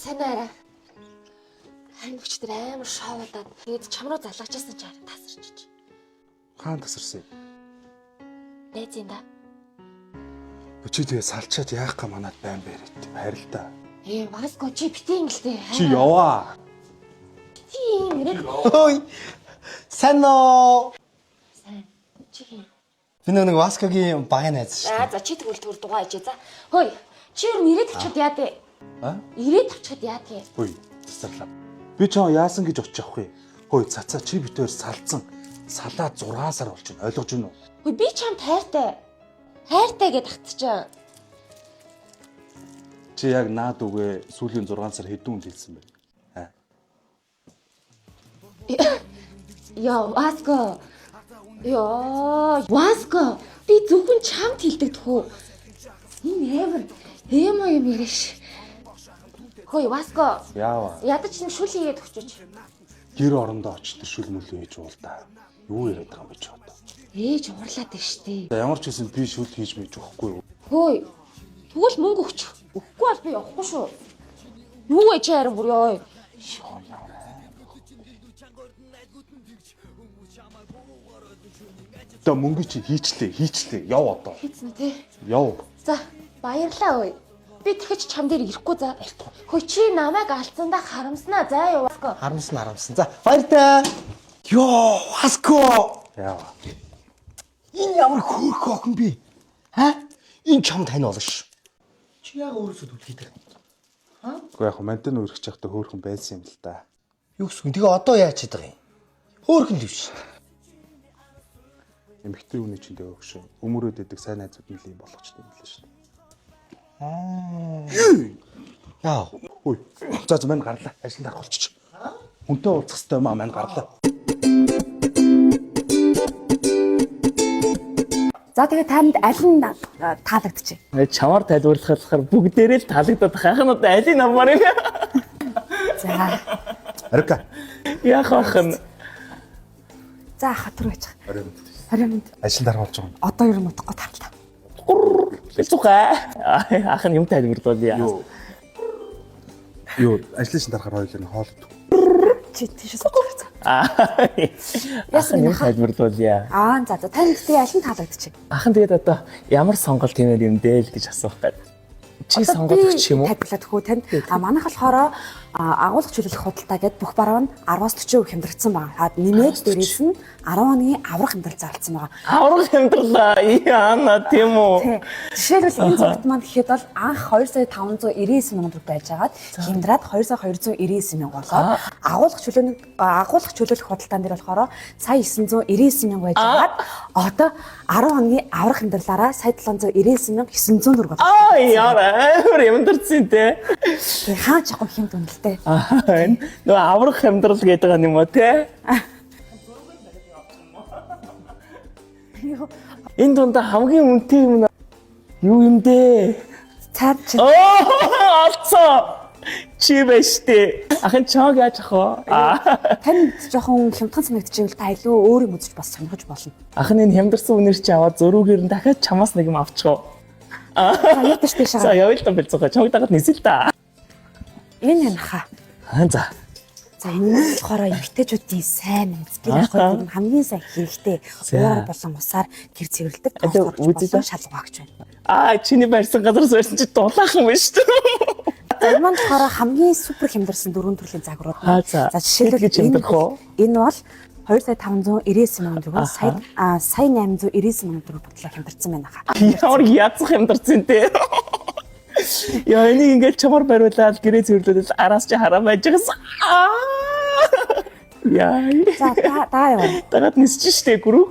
Санаараа. Харин өчтөр амар шоудаад тэгээд чам руу залгажсэн чи тасарчиж. Хаан тасарсан юм? Найзын да. Чи тэгээ салчаад яах га манад байн бэрэт. Харилтаа. Васко чи битэн гэлтэй. Чи яваа. Тийм нэр. Ой. Санаа. Сайн. Чи хин. Би нэг Васкогийн баг найз шүү. За чи тэгвэл түр дугаа ижээ за. Хөөе. Чи юу ирээд авчид яа дээ? Ирээд авчид яа дээ? Хөөе. Тасарлаа. Би чоо яасан гэж очиж авах вэ? Хөөе цацаа чи битээр салцсан. Салаа 6 сар болж байна. Ойлгож байна уу? Хөөе би чамд хайртай. Хайртай гэд татчихаа. Чи яг наад үгээ сүүлийн 6 сар хэдэн үнд хэлсэн бэ? Яа, Васко. Васко. Би зөвхөн чамд хэлдэг тхүү. Энэ эмо юм яриаш. Хөөе, Васко. Яава. Ядаж нэг шүл хийгээд өгчөөч. Гэр орондоо очтер шүл мүлээ хийж уулдаа. Юу яриад байгаа юм бэ ч одоо? Ээж уурлаад байна штэ. Ямар ч хэсэн би шүл хийж мэж өгөхгүй юу? Хөөе. Тэгвэл мөнгө өгч. Өгөхгүй бол би явахгүй шүү. Юу вэ чи харин бүр ёо. Та мөнгө чи хийчлээ. Яв одоо. Хийцэн тий. Яв. За, баярлаа ой. Би тэгэж чам дээр ирэхгүй за. Хөөе чи намайг алдсандаа харамснаа заа юу Васко. Харамсан. За, баяртай. Йоо, Васко. Яв. Энэ ямар хөөрхөн охин бэ? Энэ чам тань болно ш. Чи яг өөрөөсөө түлхийдэг. Гэхдээ яг мантын үргэж явахдаа хөөрхөн байсан юм л да. Юу гэсэн. Тэгээ одоо яаж чадах юм? Хөөрхөн л биш. Эмэгтэй хүний чинь тэгээ өгш. Өмөрөөд идэг сайн найзууд нь л юм болгочтой юм лээ шүү дээ. Яа. Хөөе. За мань гарлаа. Ажил дарах болчих. Хүнтэй уулзах хэрэгтэй юм аа мань гарлаа. За тэгээ танд аль нь таалагдчих. Чамаар тайлбарлахаар бүгдээрээ л таалагдаад хайхнууд аль нь авмаар юм. За. Арика. Яах вэ? За хатар байж. Оройн. Харин Ажил дарах болж байгаа юм. одоо ер нь утгагүй тарлаа. Бэлцухаа. Ах нь юм тайлбарлуулъя. Юу, ажлын шин дарахаар хоёул нь хоолд. Чи тийшээ суучих. Ах нь юм тайлбарлуулъя. За танд тэгээ аль нь таалагдчих. Ах нь тэгээд одоо ямар сонголт хэмээр юм дээ л гэж асуух гээд. Чи сонгоод өгч юм уу? Тайлбарлаад өгөө танд. Манайх болохоор агуулгах чөлөөлөх худалдаа гэдэг бүх бараа нь 10-аас 40% хямдрагдсан байгаа. Нэмээд дээрээс нь 10 хоногийн аврах хямдрал зарласан байгаа. Аврах хямдралаа. Яана тийм үү? Жишээлбэл энэ зурагт маань гэхэд бол анх 2,599 мянган төгрөг байжгаад хямдраад 2,299 мянга болоод агуулгах чөлөөлөх худалдаан дээр болохоор сая 999 мянга байжгаад одоо 10 хоногийн аврах хямдралаараа сая 799 мянга 900 төгрөг болоо. Яа, амар юмдэрсэн те. Тэгээ хаач яг хямд үнэлтэй. Нөө аврах хямдрал гэдэг юм уу те? Энэ дунд хамгийн үнэтэй юм юу юм дээ? Цаад чи. Олцоо. Чи бэштэй. Ахын чог яаж ах вэ? Танд жоохон хямдхан санагдчихвэл та илүү өөр юм үзэж бас сонгож болно. Ахын энэ хямдарсан үнэр чи аваад зөрүүгээр нь дахиад чамаас нэг юм авчих. Яа тийш тийш. За явъя л та бэлцэхэ. Чог дагаад нисэл та. Энэ янаха. За. За энэ болохоор эмэгтэйчүүдийн сайн мэд. Би яг нь хамгийн сайн хэрэгтэй. Уур болон усаар гэр цэвэрлдэг. Үзэж шалгуугч байна. Чиний барьсан газар суусан чи дулаахан байна шүү дээ. Энэ маань болохоор хамгийн супер хямдарсан дөрвөн төрлийн загварууд. За жишээлбэл хямдрах уу? Энэ бол 2,599 мянган төгрөг сая 899 мянган төгрөг бодлоо хямдарсан байна хаа. Ямар язах хямдарсан те. Яа энийг ингээд чамаар бариулаад гэрээ цэвэрлээд араас чи хараа байж байгаас. Яа. За та яа. Дараад нисэж штэ гүрүү.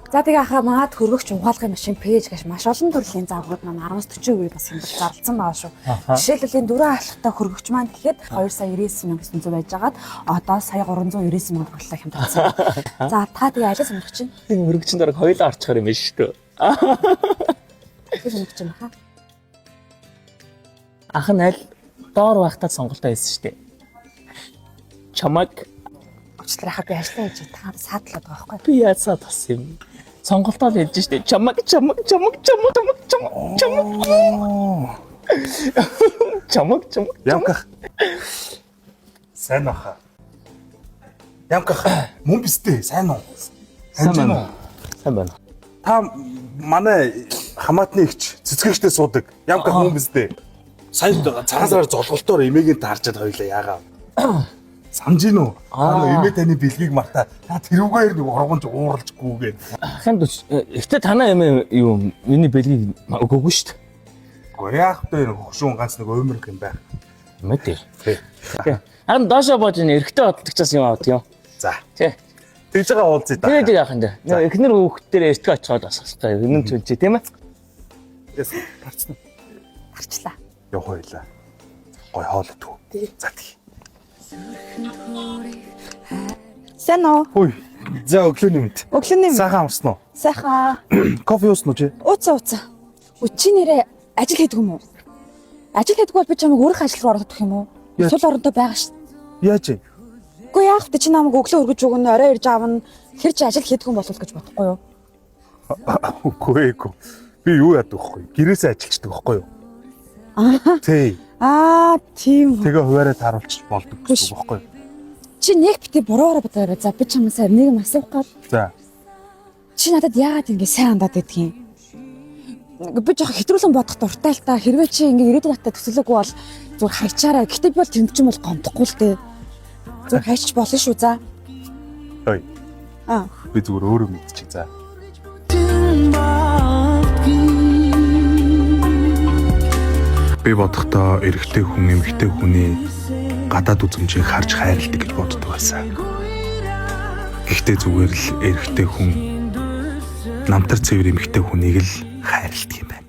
За тэгээ ахаа маад хөргөгч угаалгын машин пэйж гэж маш олон төрлийн загварууд маань 10-40% бас хямдал зарласан байгаа шүү. Жишээлбэл энэ дөрөв алхахтай хөргөгч маань гэхэд 2,99,900 байжгаад одоо сая 399 мянга боллоо хямдалсан. За та тэгээ алиа сонгох чинь? Энэ хөргөгчийн дараа хоёулаа орчихоор юм байна шүү дээ. Би сонгох чинь хаа. Ах нь аль доор байхтаа сонголтоо хийсэн шүү дээ. Чамаг Уучлаарай би ажиллаа хийж та саадлаад байгаа байхгүй. Би яасаа тас юм. Сонголтоо л хэлж штэ. Чамаг. Чамаг. Явах. Сайн баха. Ямка мөн бистэ сайн уу? Сайн байна. Сайн байна. Та манай хамаатны ихч цэцгэгчтэй суудаг. Ямка мөн бистэ. Сайн цагаасаар золголтоор эмээгийн таарчаад хоёлаа яагаа. Самж гин үү? Эмээ таны бэлгийг мартаа. Та тэрүүгээр нэг ургамж ууралж гүүгээд. Ахын ихтэй танаа эмээ юу миний бэлгийг өгөөгүй шүү дээ. Яах вэ? Хөгшүүн ганц нэг уймрах юм байх. Мэдээ. Тий. Харин доошоо боож ин эрэгтэй бодлогчоос юм авдаг юм. За. Тий. Тэгж байгаа уулзъя да. Тэгээд яах юм бэ? Нөө эхнэр хүүхдээр эртгэ очиход бас хэвээр юм ч үнчээ тийм ээ. Яс тарцсан. Гарчлаа. Яв хоёлаа. Гой хоолойдгүй. За тий. Сайн уу? Хөөе. За өглөөний мэд. Өглөөний мэд. Сайхан амарсан уу? Сайхан. Кофе уусан уу чи? Ууцаа. Өчигний нэрээ ажил хийдэг юм уу? Ажил хийдэг бол би чамайг өөрөх ажил руу орох юм уу? Сул оронтой байгаа ш. Яаж вэ? Үгүй яах вэ? Чи намайг өглөө өргөж өгнө, орой ирж аавна. Хэр чи ажил хийдэг юм болов гэж бодохгүй юу? Үгүй. Би юу яадаг вэ? Гэрээсээ ажилчдаг байхгүй юу? Тий. Тийм. Тэгээ хуваараа тааруулчих болдог гэсэн үг байхгүй юу? Чи нэг бити буруугаар бодоорой. За би чамаас нэг юм асуух гээд. За. Чи надад яагаад ингэ сайн хандаад байдаг юм? Би жоох хэтрүүлэн бодох дуртай л та. Хэрвээ чи ингэ ирээдүйн хатаа төсөөлөөгүй бол зүгээр хайчаарай. Гэтэ би бол тэнд ч юм бол гомдохгүй л дээ. Зүгээр хайчих болно шүү. За. Хөөе. Би зүгээр өөрөө мэдчих. За. Би бодохдоо эрэгтэй хүн эмэгтэй хүний гадаад үзмжийг харж хайрладаг гэж боддог байсан. Гэхдээ зүгээр л эрэгтэй хүн намтар цэвэр эмэгтэй хүнийг л хайрладаг юм байна.